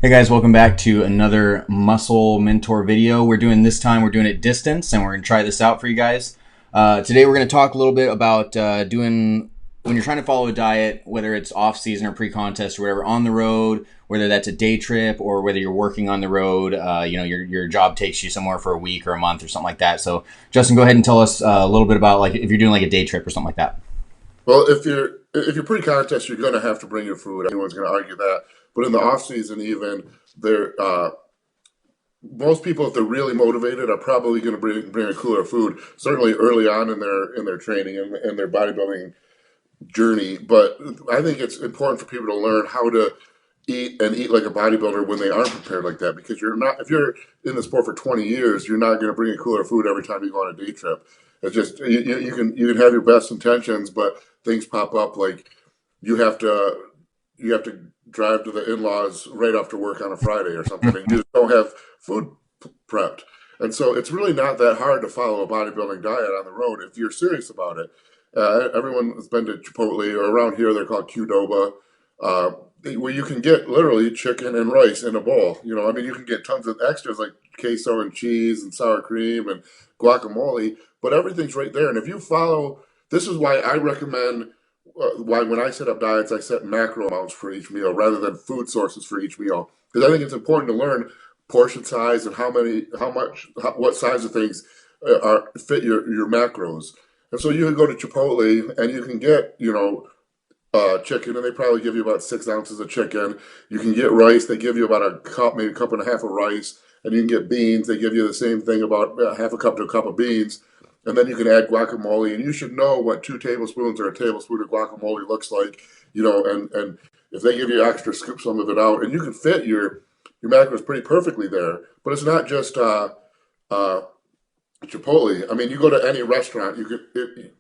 Hey guys, welcome back to another Muscle Mentor video. We're doing it distance, and we're going to try this out for you guys. Today we're going to talk a little bit about doing when you're trying to follow a diet, whether it's off season or pre-contest or whatever, on the road, whether that's a day trip or whether you're working on the road. Your job takes you somewhere for a week or a month or something like that. So Justin, go ahead and tell us a little bit about like if you're doing like a day trip or something like that. Well, if you're pre-contest, you're going to have to bring your food. Anyone's going to argue that. But in the off season, even there, most people, if they're really motivated, are probably going to bring a cooler of food. Certainly early on in their training and their bodybuilding journey. But I think it's important for people to learn how to eat like a bodybuilder when they aren't prepared like that. Because you're not if you're in the sport for 20 years, you're not going to bring a cooler of food every time you go on a day trip. It's just you can have your best intentions, but things pop up like you have to you have to drive to the in-laws right after work on a Friday or something, and you just don't have food prepped. And so it's really not that hard to follow a bodybuilding diet on the road if you're serious about it. Everyone has been to Chipotle, or around here they're called Qdoba, uh, where you can get literally chicken and rice in a bowl. I mean, you can get tons of extras like queso and cheese and sour cream and guacamole, but everything's right there. And if you follow, this is why I recommend why when I set up diets, I set macro amounts for each meal rather than food sources for each meal, because I think it's important to learn portion size and what size of things fit your macros. And so you can go to Chipotle and you can get chicken, and they probably give you about 6 ounces of chicken. You can get rice; they give you about a cup, maybe a cup and a half of rice, and you can get beans. They give you the same thing, about half a cup to a cup of beans. And then you can add guacamole, and you should know what 2 tablespoons or a tablespoon of guacamole looks like, and if they give you extra, scoop some of it out, and you can fit your macros pretty perfectly there. But it's not just uh, Chipotle. I mean, you go to any restaurant,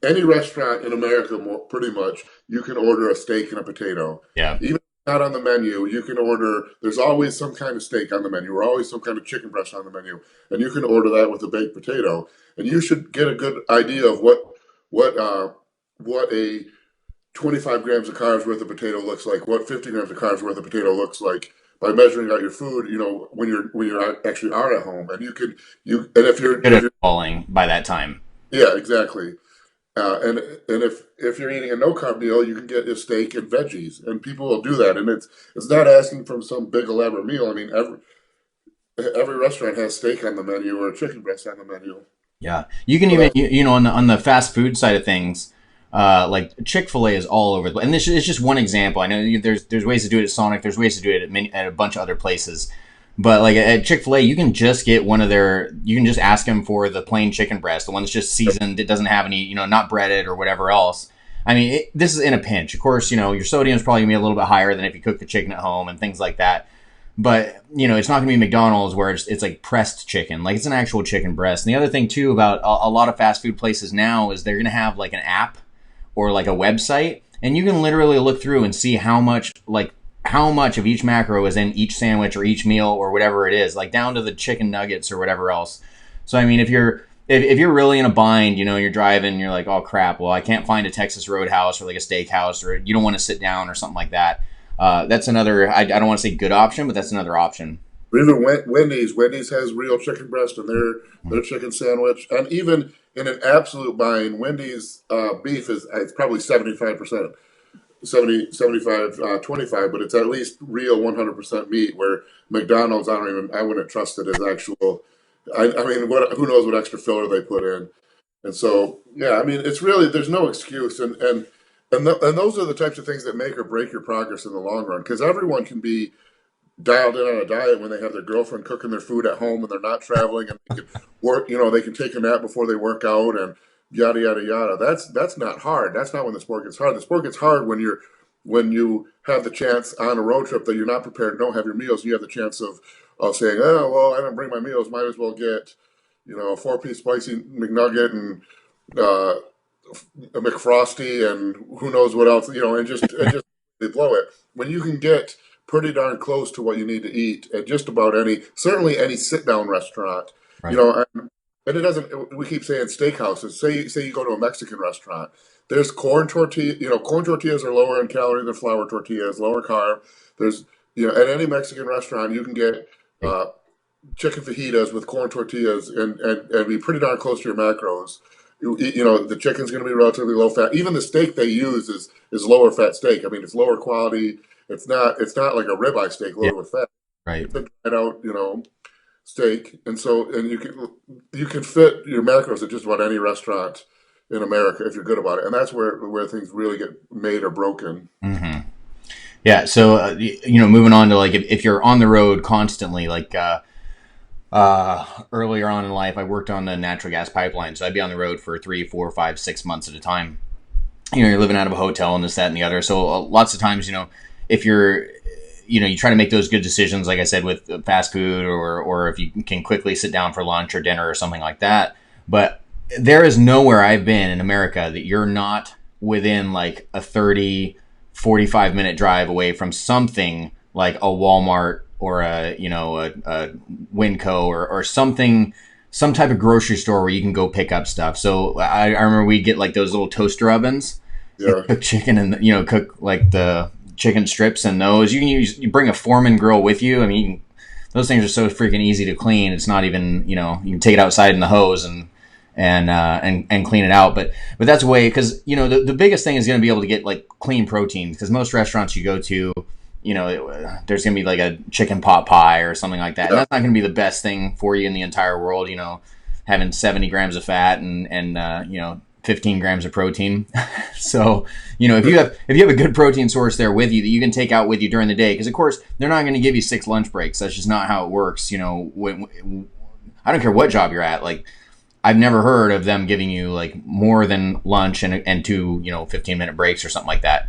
any restaurant in America, pretty much, you can order a steak and a potato. Yeah. Even if it's not on the menu, you can order. There's always some kind of steak on the menu, or always some kind of chicken breast on the menu, and you can order that with a baked potato. And you should get a good idea of what what a 25 grams of carbs worth of potato looks like, what 50 grams of carbs worth of potato looks like by measuring out your food. When you're actually are at home, and and if you're Good at falling by that time. yeah, exactly. And if you're eating a no carb meal, you can get a steak and veggies, and people will do that. And it's not asking for some big elaborate meal. I mean, every restaurant has steak on the menu or a chicken breast on the menu. Yeah, you can So even that on the fast food side of things, like Chick-fil-A is all over the place. And this is just one example. I know there's ways to do it at Sonic. There's ways to do it at a bunch of other places. But like at Chick-fil-A, you can just get you can just ask them for the plain chicken breast, the one that's just seasoned. It doesn't have any, not breaded or whatever else. I mean, this is in a pinch. Of course, your sodium is probably going to be a little bit higher than if you cook the chicken at home and things like that. But, it's not going to be McDonald's where it's like pressed chicken. Like, it's an actual chicken breast. And the other thing, too, about a lot of fast food places now is they're going to have, like, an app or, like, a website. And you can literally look through and see how much of each macro is in each sandwich or each meal or whatever it is, like, down to the chicken nuggets or whatever else. So, I mean, if you're really in a bind, you're driving, you're like, oh, crap, well, I can't find a Texas Roadhouse or, like, a steakhouse, or you don't want to sit down or something like that. That's another, I don't want to say good option, but that's another option. even Wendy's has real chicken breast in their chicken sandwich, and even in an absolute bind, Wendy's beef is it's probably 75%. 75, 25, but it's at least real 100% meat. Where McDonald's, I wouldn't trust it as actual. I mean, who knows what extra filler they put in? And so, yeah, I mean, it's really there's no excuse, and those are the types of things that make or break your progress in the long run. Because everyone can be dialed in on a diet when they have their girlfriend cooking their food at home and they're not traveling, and they can work. They can take a nap before they work out, and yada yada yada. That's not hard. That's not when the sport gets hard. The sport gets hard when you have the chance on a road trip that you're not prepared, don't have your meals, and you have the chance of saying, oh well, I didn't bring my meals, might as well get a 4-piece spicy McNugget and uh, a McFrosty and who knows what else, and just they blow it when you can get pretty darn close to what you need to eat at just about certainly any sit down restaurant, you Right. know, and it doesn't. We keep saying steakhouses. Say you go to a Mexican restaurant. There's corn tortilla. Corn tortillas are lower in calorie than flour tortillas, lower carb. There's at any Mexican restaurant, you can get uh, chicken fajitas with corn tortillas and be pretty darn close to your macros. The chicken's going to be relatively low fat. Even the steak they use is lower fat steak. I mean, it's lower quality. It's not like a ribeye steak Yeah. loaded with fat. Right. It's a dried out, steak. And you can fit your macros at just about any restaurant in America if you're good about it. And that's where things really get made or broken. Hmm. Yeah. So, moving on to like if you're on the road constantly, like earlier on in life, I worked on the natural gas pipeline. So I'd be on the road for 3, 4, 5, 6 months at a time. You're living out of a hotel and this, that, and the other. So lots of times, if you're, you try to make those good decisions, like I said, with fast food or if you can quickly sit down for lunch or dinner or something like that. But there is nowhere I've been in America that you're not within like a 30, 45 minute drive away from something like a Walmart or a Winco or something, some type of grocery store where you can go pick up stuff. So I remember we'd get like those little toaster ovens, Yeah. cook chicken and cook like the chicken strips and those. You bring a Foreman grill with you. I mean, those things are so freaking easy to clean. It's not even you can take it outside in the hose and clean it out. But that's a way, because the biggest thing is going to be able to get like clean protein, because most restaurants you go to, there's going to be like a chicken pot pie or something like that. And that's not going to be the best thing for you in the entire world, having 70 grams of fat and 15 grams of protein. So, if you have a good protein source there with you that you can take out with you during the day, because of course they're not going to give you 6 lunch breaks. That's just not how it works. I don't care what job you're at. Like, I've never heard of them giving you like more than lunch and 2 15-minute breaks or something like that.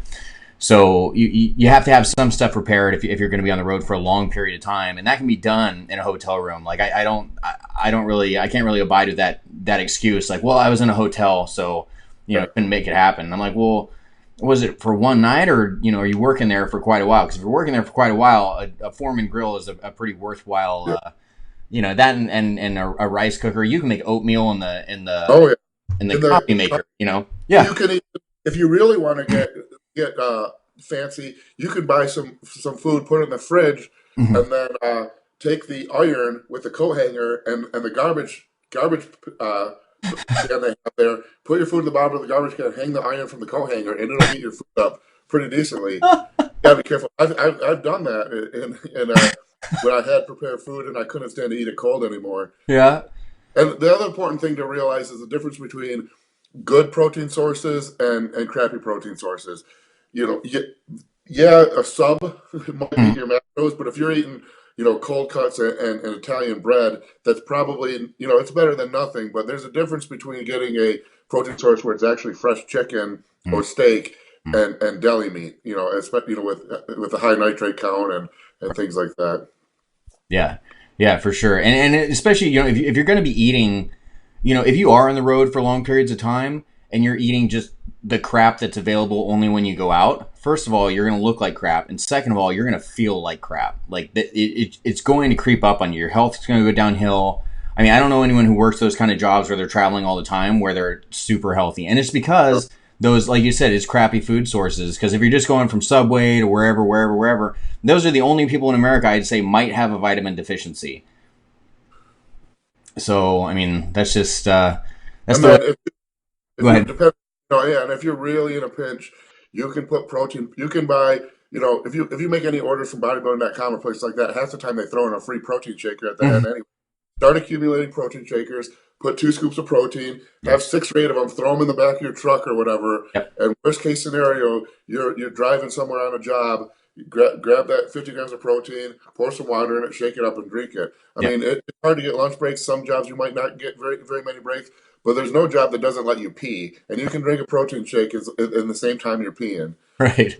So you have to have some stuff prepared if you're going to be on the road for a long period of time, and that can be done in a hotel room. Like I can't really abide with that excuse. Like, well, I was in a hotel, so I couldn't make it happen. I'm like, well, was it for one night, or are you working there for quite a while? Because if you're working there for quite a while, a Foreman grill is a pretty worthwhile. That and a rice cooker. You can make oatmeal in the Oh yeah. coffee maker. Yeah. You can even, if you really want to get fancy, you can buy some food, put it in the fridge, Mhm. and then take the iron with the coat hanger and the garbage can they have there. Put your food in the bottom of the garbage can, hang the iron from the coat hanger, and it'll heat your food up pretty decently. You gotta be careful. I've done that when I had prepared food and I couldn't stand to eat it cold anymore. Yeah. And the other important thing to realize is the difference between good protein sources and crappy protein sources. Yeah, a sub might meet Mhm. your macros, but if you're eating, cold cuts and Italian bread, that's probably, it's better than nothing. But there's a difference between getting a protein source where it's actually fresh chicken or steak and deli meat, especially, with a high nitrate count and things like that. Yeah, yeah, for sure. And especially, if you're going to be eating, if you are on the road for long periods of time and you're eating just the crap that's available only when you go out, first of all, you're going to look like crap. And second of all, you're going to feel like crap. Like it's going to creep up on you. Your health is going to go downhill. I mean, I don't know anyone who works those kind of jobs where they're traveling all the time, where they're super healthy. And it's because those, like you said, is crappy food sources. Because if you're just going from Subway to wherever, those are the only people in America I'd say might have a vitamin deficiency. So, I mean, that's just that's And the way. then if Go you ahead. depend, yeah, and if you're really in a pinch, you can put protein. You can buy, if you make any orders from bodybuilding.com or places like that, half the time they throw in a free protein shaker at the end Mhm. anyway. Start accumulating protein shakers. Put 2 scoops of protein. Yeah. Have 6 or 8 of them. Throw them in the back of your truck or whatever. Yep. And worst case scenario, you're driving somewhere on a job. You grab that 50 grams of protein, pour some water in it, shake it up, and drink it. I Yep. mean, it's hard to get lunch breaks. Some jobs you might not get very very many breaks, but there's no job that doesn't let you pee, and you can drink a protein shake in the same time you're peeing. Right.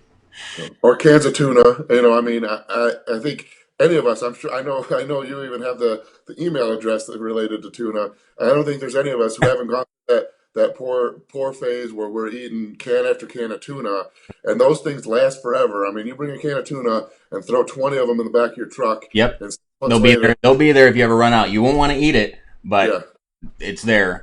Or cans of tuna. I mean, I think any of us. I'm sure. I know you even have the email address that related to tuna. I don't think there's any of us who haven't gone through that poor phase where we're eating can after can of tuna, and those things last forever. I mean, you bring a can of tuna and throw 20 of them in the back of your truck, Yep. and 6 months They'll be later, there. They'll be there if you ever run out. You won't want to eat it, but yeah. it's there.